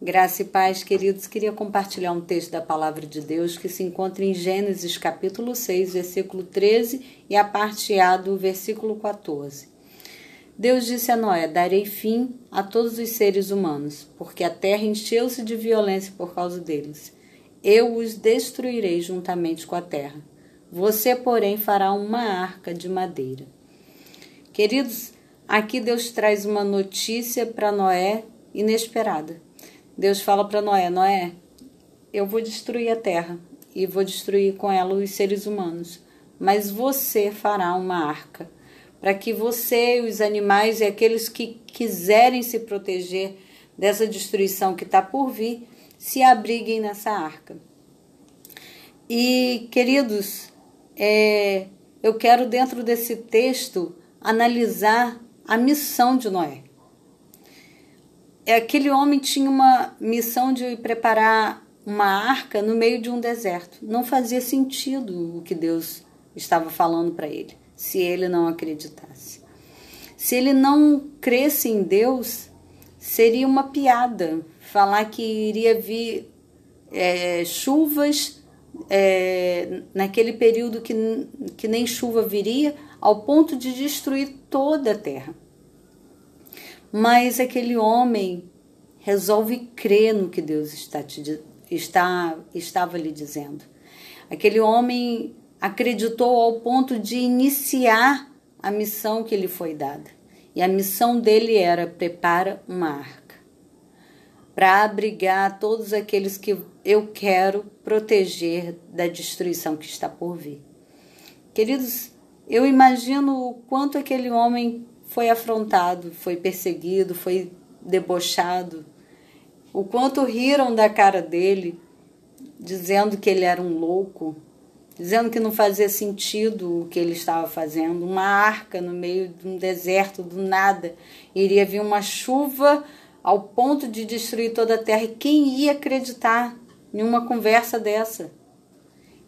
Graça e paz, queridos. Queria compartilhar um texto da Palavra de Deus que se encontra em Gênesis capítulo 6, versículo 13 e a parte A do versículo 14. Deus disse a Noé: darei fim a todos os seres humanos, porque a terra encheu-se de violência por causa deles. Eu os destruirei juntamente com a terra. Você, porém, fará uma arca de madeira. Queridos, aqui Deus traz uma notícia para Noé inesperada. Deus fala para Noé: Noé, eu vou destruir a terra e vou destruir com ela os seres humanos, mas você fará uma arca, para que você, os animais e aqueles que quiserem se proteger dessa destruição que está por vir, se abriguem nessa arca. E, queridos, eu quero dentro desse texto analisar a missão de Noé. Aquele homem tinha uma missão de preparar uma arca no meio de um deserto. Não fazia sentido o que Deus estava falando para ele, se ele não acreditasse. Se ele não cresce em Deus, seria uma piada falar que iria vir chuvas naquele período que nem chuva viria, ao ponto de destruir toda a terra. Mas aquele homem resolve crer no que Deus estava lhe dizendo. Aquele homem acreditou ao ponto de iniciar a missão que lhe foi dada. E a missão dele era: prepara uma arca para abrigar todos aqueles que eu quero proteger da destruição que está por vir. Queridos, eu imagino o quanto aquele homem foi afrontado, foi perseguido, foi debochado, o quanto riram da cara dele, dizendo que ele era um louco, dizendo que não fazia sentido o que ele estava fazendo, uma arca no meio de um deserto, do nada, iria vir uma chuva ao ponto de destruir toda a terra. E quem ia acreditar em uma conversa dessa?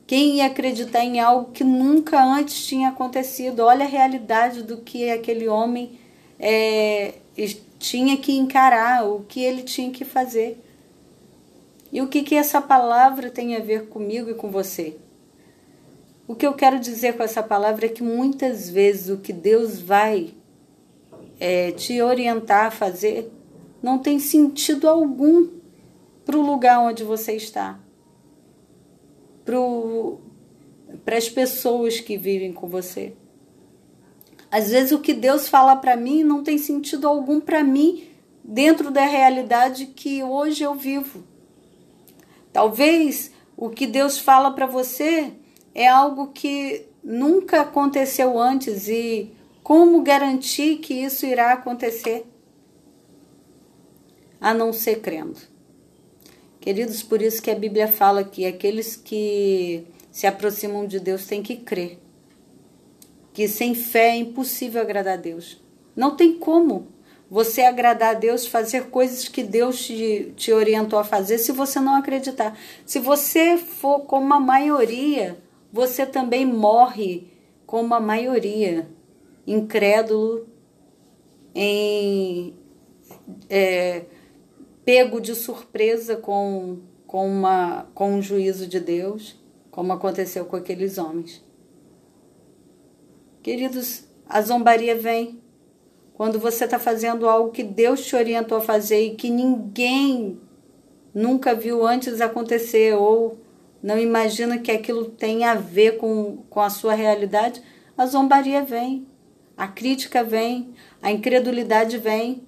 Quem ia acreditar em algo que nunca antes tinha acontecido? Olha a realidade do que aquele homem tinha que encarar, o que ele tinha que fazer. E o que essa palavra tem a ver comigo e com você? O que eu quero dizer com essa palavra é que muitas vezes o que Deus vai te orientar a fazer não tem sentido algum para o lugar onde você está, para as pessoas que vivem com você. Às vezes o que Deus fala para mim não tem sentido algum para mim dentro da realidade que hoje eu vivo. Talvez o que Deus fala para você é algo que nunca aconteceu antes, e como garantir que isso irá acontecer? A não ser crendo. Queridos, por isso que a Bíblia fala que aqueles que se aproximam de Deus têm que crer. Que sem fé é impossível agradar a Deus. Não tem como você agradar a Deus, fazer coisas que Deus te orientou a fazer, se você não acreditar. Se você for como a maioria, você também morre como a maioria, incrédulo, pego de surpresa com um juízo de Deus, como aconteceu com aqueles homens. Queridos, a zombaria vem quando você está fazendo algo que Deus te orientou a fazer e que ninguém nunca viu antes acontecer, ou não imagina que aquilo tem a ver com a sua realidade. A zombaria vem, a crítica vem, a incredulidade vem.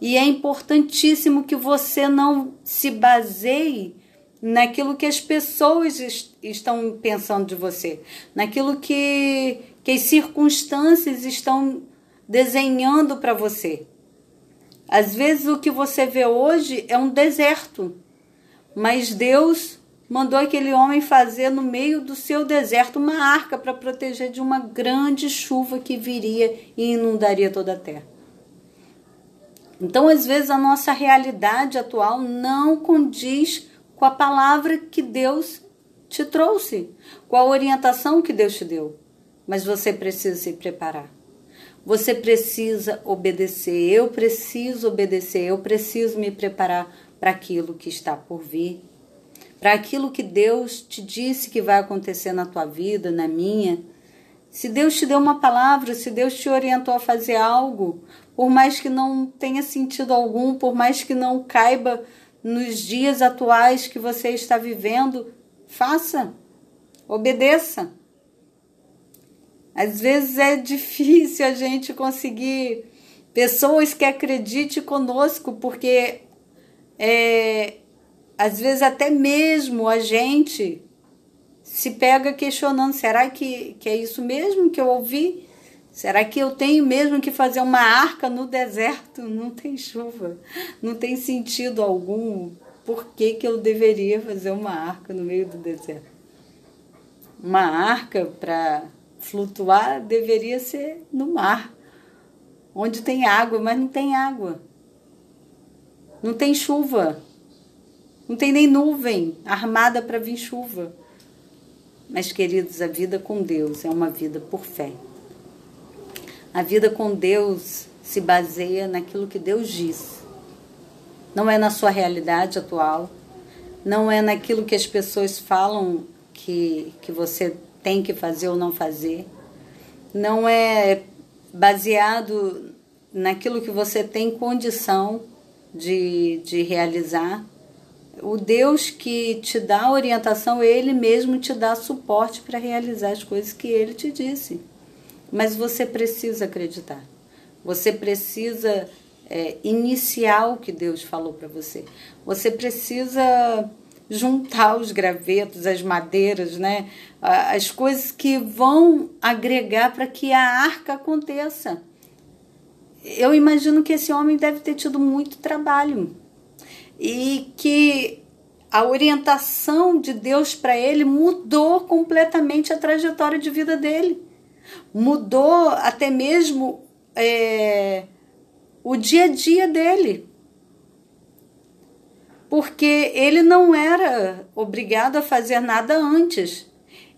E é importantíssimo que você não se baseie naquilo que as pessoas estão pensando de você, naquilo que as circunstâncias estão desenhando para você. Às vezes o que você vê hoje é um deserto, mas Deus mandou aquele homem fazer no meio do seu deserto uma arca para proteger de uma grande chuva que viria e inundaria toda a terra. Então, às vezes, a nossa realidade atual não condiz com a palavra que Deus te trouxe, com a orientação que Deus te deu. Mas você precisa se preparar. Você precisa obedecer. Eu preciso obedecer. Eu preciso me preparar para aquilo que está por vir, para aquilo que Deus te disse que vai acontecer na tua vida, na minha. Se Deus te deu uma palavra, se Deus te orientou a fazer algo, por mais que não tenha sentido algum, por mais que não caiba nos dias atuais que você está vivendo, faça, obedeça. Às vezes é difícil a gente conseguir pessoas que acreditem conosco, porque às vezes até mesmo a gente se pega questionando, será que é isso mesmo que eu ouvi? Será que eu tenho mesmo que fazer uma arca no deserto? Não tem chuva, não tem sentido algum. Por que eu deveria fazer uma arca no meio do deserto? Uma arca para flutuar deveria ser no mar, onde tem água, mas não tem água. Não tem chuva. Não tem nem nuvem armada para vir chuva. Mas, queridos, a vida com Deus é uma vida por fé. A vida com Deus se baseia naquilo que Deus diz. Não é na sua realidade atual, não é naquilo que as pessoas falam que você tem que fazer ou não fazer, não é baseado naquilo que você tem condição de realizar. O Deus que te dá orientação, Ele mesmo te dá suporte para realizar as coisas que Ele te disse. Mas você precisa acreditar. Você precisa iniciar o que Deus falou para você. Você precisa juntar os gravetos, as madeiras, né? As coisas que vão agregar para que a arca aconteça. Eu imagino que esse homem deve ter tido muito trabalho. E que a orientação de Deus para ele mudou completamente a trajetória de vida dele. Mudou até mesmo o dia a dia dele. Porque ele não era obrigado a fazer nada antes.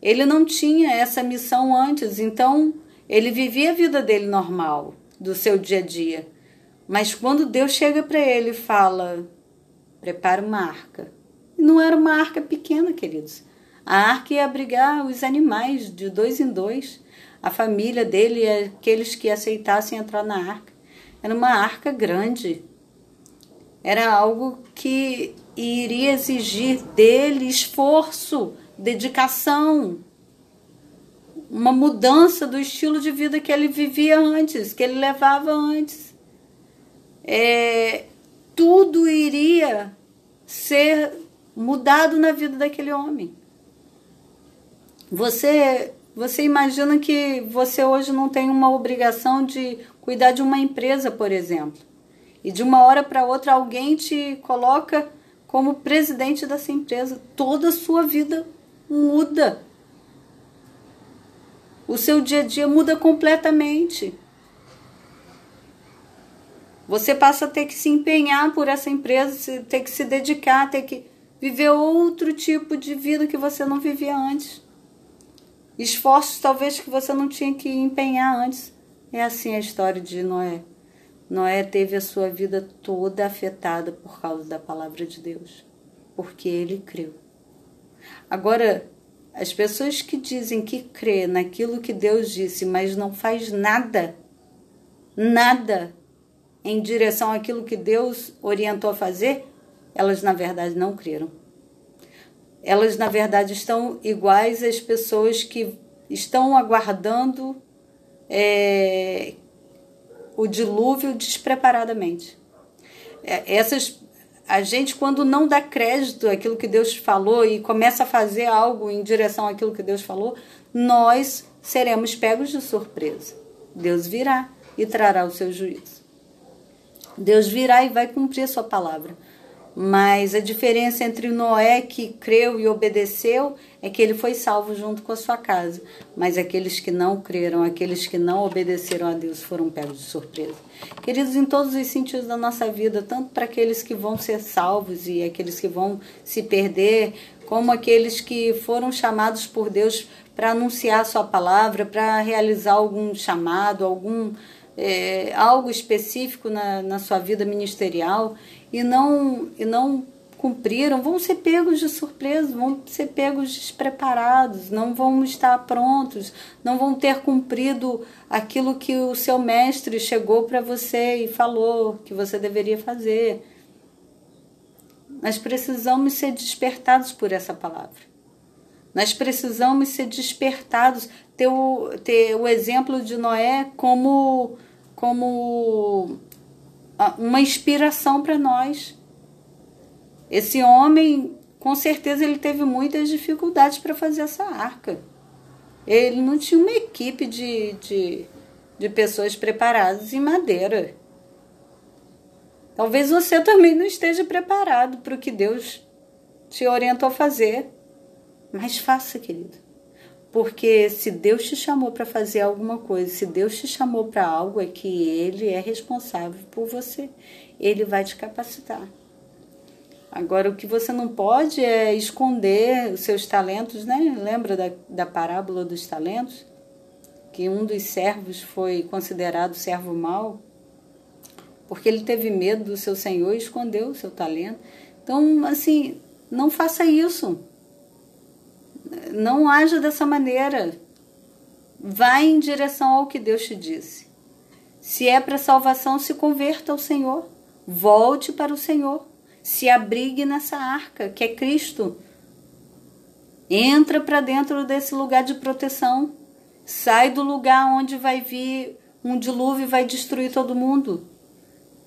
Ele não tinha essa missão antes. Então, ele vivia a vida dele normal, do seu dia a dia. Mas quando Deus chega para ele e fala, prepara uma arca. E não era uma arca pequena, queridos. A arca ia abrigar os animais de 2 em 2. A família dele e aqueles que aceitassem entrar na arca. Era uma arca grande. Era algo que iria exigir dele esforço, dedicação. Uma mudança do estilo de vida que ele vivia antes, que ele levava antes. Tudo iria ser mudado na vida daquele homem. Você imagina que você hoje não tem uma obrigação de cuidar de uma empresa, por exemplo. E de uma hora para outra alguém te coloca como presidente dessa empresa. Toda a sua vida muda. O seu dia a dia muda completamente. Você passa a ter que se empenhar por essa empresa, ter que se dedicar, ter que viver outro tipo de vida que você não vivia antes. Esforços talvez que você não tinha que empenhar antes. É assim a história de Noé. Noé teve a sua vida toda afetada por causa da palavra de Deus, porque ele creu. Agora, as pessoas que dizem que crê naquilo que Deus disse, mas não faz nada em direção àquilo que Deus orientou a fazer, elas na verdade não creram. Elas na verdade estão iguais às pessoas que estão aguardando o dilúvio despreparadamente. A gente, quando não dá crédito àquilo que Deus falou e começa a fazer algo em direção àquilo que Deus falou, nós seremos pegos de surpresa. Deus virá e trará o seu juízo. Deus virá e vai cumprir a sua palavra. Mas a diferença entre Noé, que creu e obedeceu, é que ele foi salvo junto com a sua casa. Mas aqueles que não creram, aqueles que não obedeceram a Deus, foram pegos de surpresa. Queridos, em todos os sentidos da nossa vida, tanto para aqueles que vão ser salvos e aqueles que vão se perder, como aqueles que foram chamados por Deus para anunciar a sua palavra, para realizar algum chamado, algo específico na sua vida ministerial. e não cumpriram, vão ser pegos de surpresa, vão ser pegos despreparados, não vão estar prontos, não vão ter cumprido aquilo que o seu mestre chegou para você e falou que você deveria fazer. Nós precisamos ser despertados por essa palavra. Nós precisamos ser despertados, ter o exemplo de Noé como uma inspiração para nós. Esse homem, com certeza, ele teve muitas dificuldades para fazer essa arca. Ele não tinha uma equipe de pessoas preparadas em madeira. Talvez você também não esteja preparado para o que Deus te orientou a fazer. Mas faça, querido. Porque se Deus te chamou para fazer alguma coisa, se Deus te chamou para algo, é que Ele é responsável por você. Ele vai te capacitar. Agora, o que você não pode é esconder os seus talentos, né? Lembra da parábola dos talentos? Que um dos servos foi considerado servo mau, porque ele teve medo do seu senhor e escondeu o seu talento. Então, assim, não faça isso. Não haja dessa maneira. Vá em direção ao que Deus te disse. Se é para salvação, se converta ao Senhor. Volte para o Senhor. Se abrigue nessa arca, que é Cristo. Entra para dentro desse lugar de proteção. Sai do lugar onde vai vir um dilúvio e vai destruir todo mundo.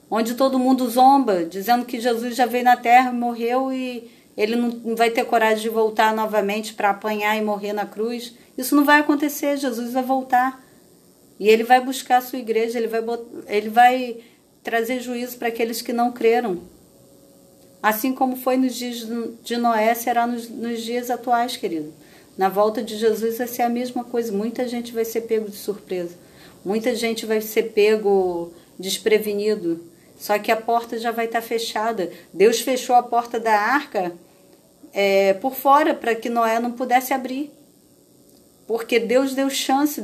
Onde todo mundo zomba, dizendo que Jesus já veio na terra, morreu e ele não vai ter coragem de voltar novamente para apanhar e morrer na cruz. Isso não vai acontecer, Jesus vai voltar. E ele vai buscar a sua igreja, ele vai trazer juízo para aqueles que não creram. Assim como foi nos dias de Noé, será nos dias atuais, querido. Na volta de Jesus vai ser a mesma coisa. Muita gente vai ser pego de surpresa. Muita gente vai ser pego desprevenido. Só que a porta já vai estar fechada. Deus fechou a porta da arca por fora para que Noé não pudesse abrir. Porque Deus deu chance.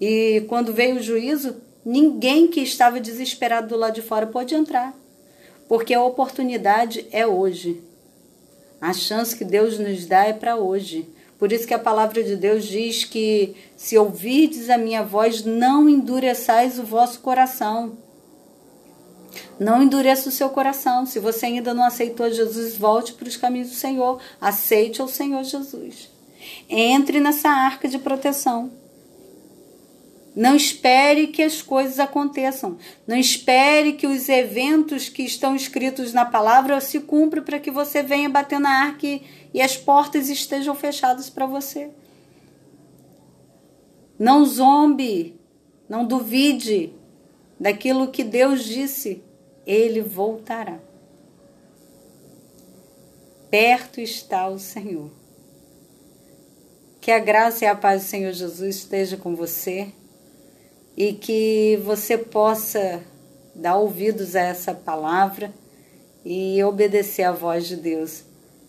E quando veio o juízo, ninguém que estava desesperado do lado de fora pôde entrar. Porque a oportunidade é hoje. A chance que Deus nos dá é para hoje. Por isso que a palavra de Deus diz que se ouvirdes a minha voz, não endureçais o vosso coração. Não endureça o seu coração. Se você ainda não aceitou Jesus, volte para os caminhos do Senhor. Aceite o Senhor Jesus. Entre nessa arca de proteção. Não espere que as coisas aconteçam. Não espere que os eventos que estão escritos na palavra se cumpram para que você venha bater na arca e as portas estejam fechadas para você. Não zombe, não duvide daquilo que Deus disse. Ele voltará. Perto está o Senhor. Que a graça e a paz do Senhor Jesus esteja com você. E que você possa dar ouvidos a essa palavra e obedecer à voz de Deus.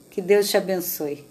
Que Deus te abençoe.